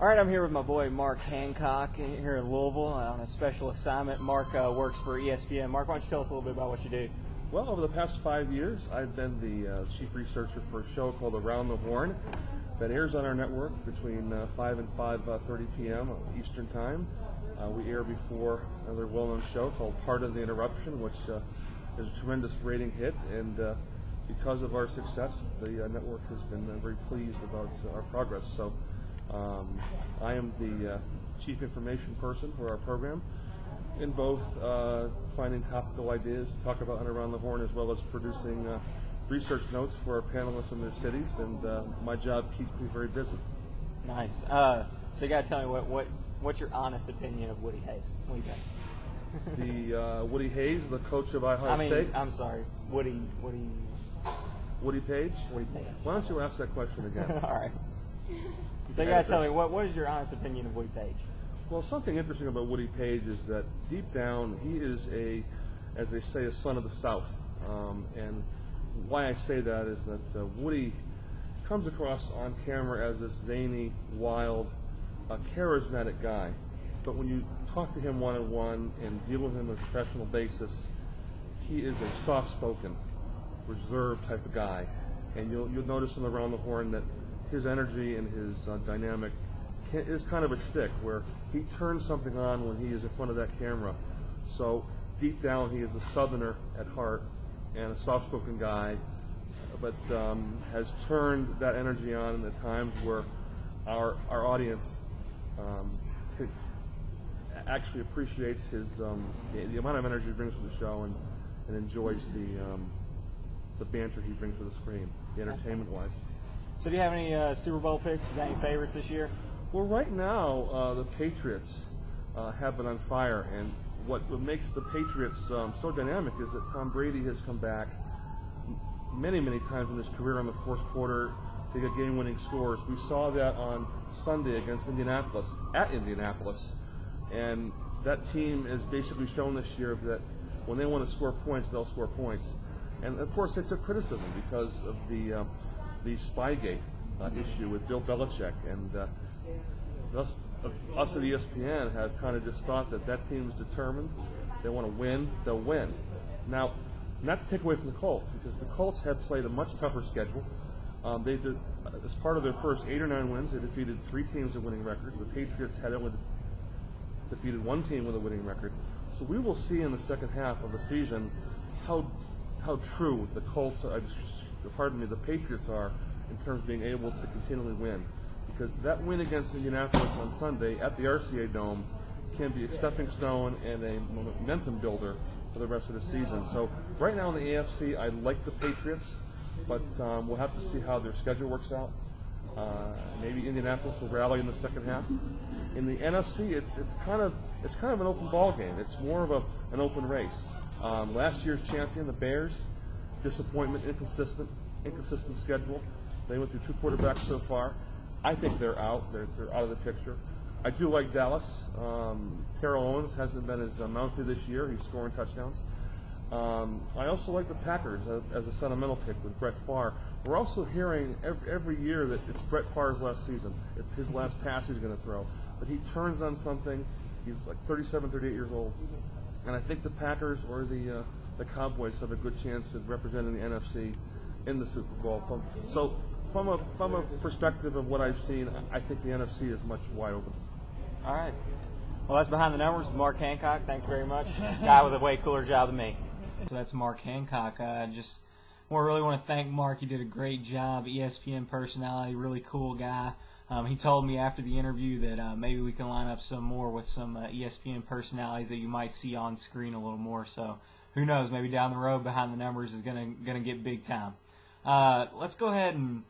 All right, I'm here with my boy Mark Hancock here in Louisville on a special assignment. Mark works for ESPN. Mark, why don't you tell us a little bit about what you do? Well, over the past 5 years, I've been the chief researcher for a show called Around the Horn that airs on our network between 5 and 5:30 p.m. Eastern Time. We air before another well-known show called Pardon the Interruption, which is a tremendous rating hit, and because of our success, the network has been very pleased about our progress. So I am the chief information person for our program, in both finding topical ideas to talk about on Around the Horn, as well as producing research notes for our panelists in their cities, and my job keeps me very busy. Nice. So you got to tell me what's your honest opinion of Woody Hayes? What do you think? The Woody Hayes, the coach of Ohio State. I'm sorry, Woody Page? Woody Page. Why don't you ask that question again? All right. So you got to tell me what is your honest opinion of Woody Page? Well, something interesting about Woody Page is that deep down he is as they say, a son of the South. And why I say that is that Woody comes across on camera as this zany, wild, charismatic guy. But when you talk to him one-on-one and deal with him on a professional basis, he is a soft-spoken, reserved type of guy. And you'll notice in Around the Horn that his energy and his dynamic is kind of a shtick, where he turns something on when he is in front of that camera. So deep down, he is a Southerner at heart and a soft-spoken guy, but has turned that energy on in the times where our audience actually appreciates his the amount of energy he brings to the show and enjoys the banter he brings to the screen, the entertainment-wise. So do you have any Super Bowl picks? You got any favorites this year? Well, right now, the Patriots have been on fire, and what makes the Patriots so dynamic is that Tom Brady has come back many, many times in his career in the fourth quarter to get game-winning scores. We saw that on Sunday against Indianapolis, at Indianapolis, and that team has basically shown this year that when they want to score points, they'll score points. And, of course, they took criticism because of the Spygate issue with Bill Belichick, and us at ESPN have kind of just thought that team is determined. They want to win, they'll win. Now, not to take away from the Colts, because the Colts have played a much tougher schedule. They did, as part of their first 8 or 9 wins, they defeated 3 teams with winning records. The Patriots had only defeated 1 team with a winning record. So we will see in the second half of the season how true the Colts, the Patriots are in terms of being able to continually win. Because that win against Indianapolis on Sunday at the RCA Dome can be a stepping stone and a momentum builder for the rest of the season. So right now in the AFC, I like the Patriots, but we'll have to see how their schedule works out. Maybe Indianapolis will rally in the second half. In the NFC, it's kind of an open ball game. It's more of an open race. Last year's champion, the Bears, disappointment, inconsistent schedule. They went through 2 quarterbacks so far. I think they're out. They're out of the picture. I do like Dallas. Terrell Owens hasn't been as mouthy this year. He's scoring touchdowns. I also like the Packers as a sentimental pick with Brett Favre. We're also hearing every year that it's Brett Favre's last season. It's his last pass he's going to throw. But he turns on something. He's like 37, 38 years old. And I think the Packers or the Cowboys have a good chance of representing the NFC in the Super Bowl. So from a perspective of what I've seen, I think the NFC is much wide open. All right. Well, that's Behind the Numbers with Mark Hancock. Thanks very much. Guy with a way cooler job than me. So that's Mark Hancock. Just really want to thank Mark. He did a great job. ESPN personality, really cool guy. He told me after the interview that maybe we can line up some more with some ESPN personalities that you might see on screen a little more. So who knows? Maybe down the road, Behind the Numbers is gonna get big time. Let's go ahead and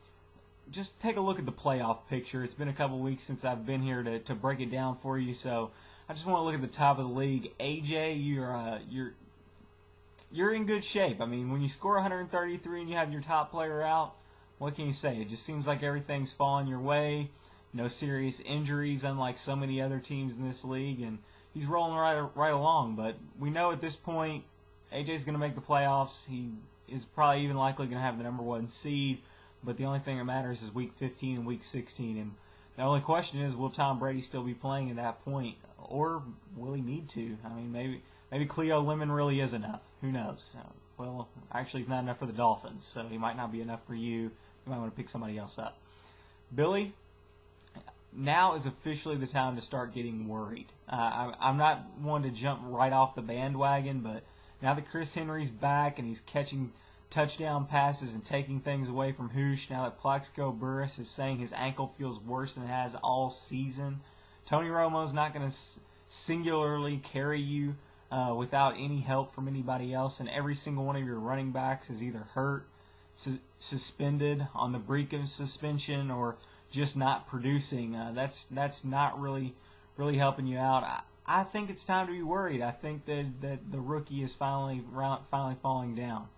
just take a look at the playoff picture. It's been a couple weeks since I've been here to break it down for you. So I just want to look at the top of the league. AJ, you're in good shape. I mean, when you score 133 and you have your top player out, what can you say? It just seems like everything's falling your way. No serious injuries, unlike so many other teams in this league, and he's rolling right along. But we know at this point, AJ's going to make the playoffs. He is probably even likely going to have the number 1 seed. But the only thing that matters is Week 15 and Week 16, and The only question is, will Tom Brady still be playing at that point, or will he need to? I mean, maybe Cleo Lemon really is enough. Who knows? Well, actually, he's not enough for the Dolphins, so he might not be enough for you. You might want to pick somebody else up. Billy, now is officially the time to start getting worried. I'm not one to jump right off the bandwagon, but now that Chris Henry's back and he's catching touchdown passes and taking things away from Hoosh, now that Plaxico Burress is saying his ankle feels worse than it has all season, Tony Romo's not going to singularly carry you without any help from anybody else, and every single one of your running backs is either hurt, suspended, on the brink of suspension, or just not producing. That's not really helping you out. I think it's time to be worried. I think that the rookie is finally falling down.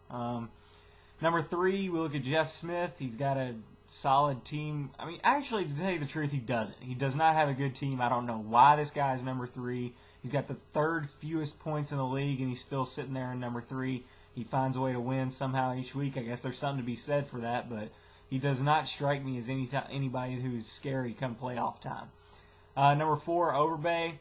Number 3, we look at Jeff Smith. He's got a solid team. I mean, actually, to tell you the truth, he doesn't. He does not have a good team. I don't know why this guy is number 3. He's got the 3rd fewest points in the league, and he's still sitting there in number 3. He finds a way to win somehow each week. I guess there's something to be said for that, but he does not strike me as anybody who's scary come playoff time. Number 4, Overbay.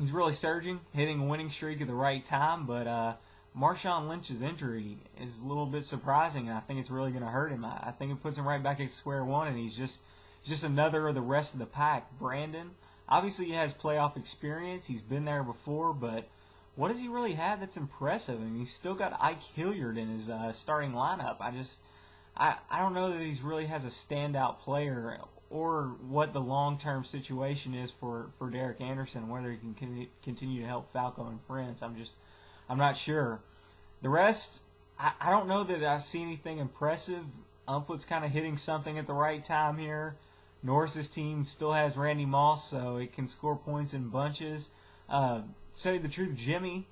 He's really surging, hitting a winning streak at the right time, but Marshawn Lynch's injury is a little bit surprising, and I think it's really going to hurt him. I think it puts him right back at square one, and he's just another of the rest of the pack. Brandon, obviously he has playoff experience. He's been there before, but what does he really have that's impressive? I mean, he's still got Ike Hilliard in his starting lineup. I don't know that he really has a standout player, or what the long-term situation is for Derek Anderson, whether he can continue to help Falco and friends. I'm not sure. The rest, I don't know that I see anything impressive. Umflett's kind of hitting something at the right time here. Norris's team still has Randy Moss, so it can score points in bunches. To tell you the truth, Jimmy,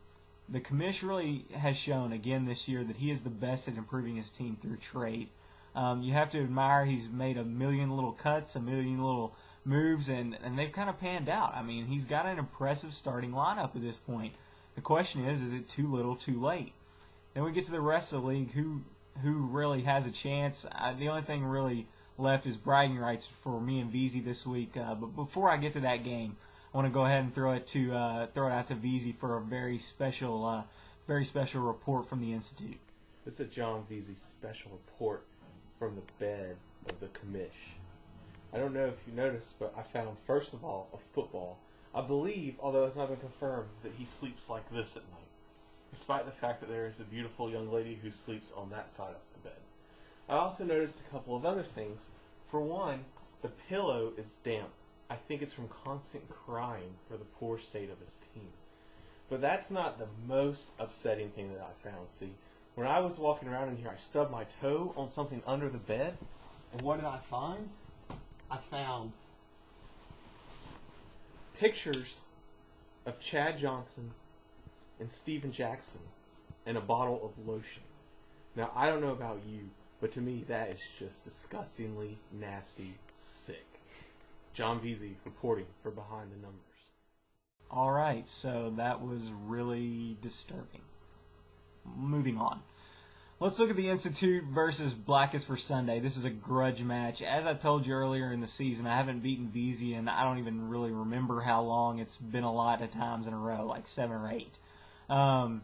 the commish really has shown again this year that he is the best at improving his team through trade. You have to admire he's made a million little cuts, a million little moves, and they've kind of panned out. I mean, he's got an impressive starting lineup at this point. The question is it too little, too late? Then we get to the rest of the league. Who really has a chance? The only thing really left is bragging rights for me and VZ this week. But before I get to that game, I want to go ahead and throw it out to VZ for a very special report from the Institute. This is a John VZ special report from the bed of the commish. I don't know if you noticed, but I found, first of all, a football. I believe, although it's not been confirmed, that he sleeps like this at night, despite the fact that there is a beautiful young lady who sleeps on that side of the bed. I also noticed a couple of other things. For one, the pillow is damp. I think it's from constant crying for the poor state of his team. But that's not the most upsetting thing that I found. See, when I was walking around in here, I stubbed my toe on something under the bed, and what did I find? I found pictures of Chad Johnson and Steven Jackson and a bottle of lotion. Now, I don't know about you, but to me that is just disgustingly nasty, sick. John VZ reporting for Behind the Numbers. All right, so that was really disturbing. Moving on. Let's look at the Institute versus Blackest for Sunday. This is a grudge match. As I told you earlier in the season, I haven't beaten VZ, and I don't even really remember how long. It's been a lot of times in a row, like 7 or 8.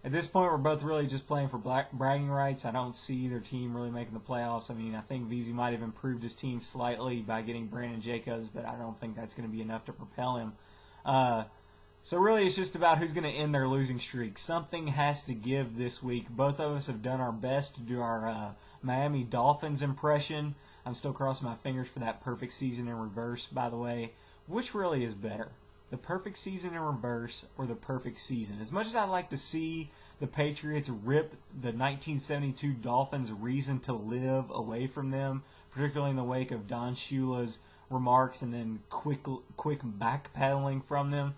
At this point, we're both really just playing for bragging rights. I don't see either team really making the playoffs. I mean, I think VZ might have improved his team slightly by getting Brandon Jacobs, but I don't think that's going to be enough to propel him. So really, it's just about who's going to end their losing streak. Something has to give this week. Both of us have done our best to do our Miami Dolphins impression. I'm still crossing my fingers for that perfect season in reverse, by the way. Which really is better? The perfect season in reverse or the perfect season? As much as I'd like to see the Patriots rip the 1972 Dolphins' reason to live away from them, particularly in the wake of Don Shula's remarks and then quick backpedaling from them,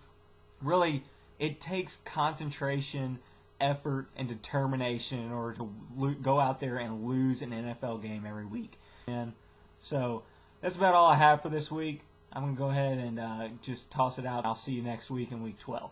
really, it takes concentration, effort, and determination in order to go out there and lose an NFL game every week. And so that's about all I have for this week. I'm going to go ahead and just toss it out. I'll see you next week in Week 12.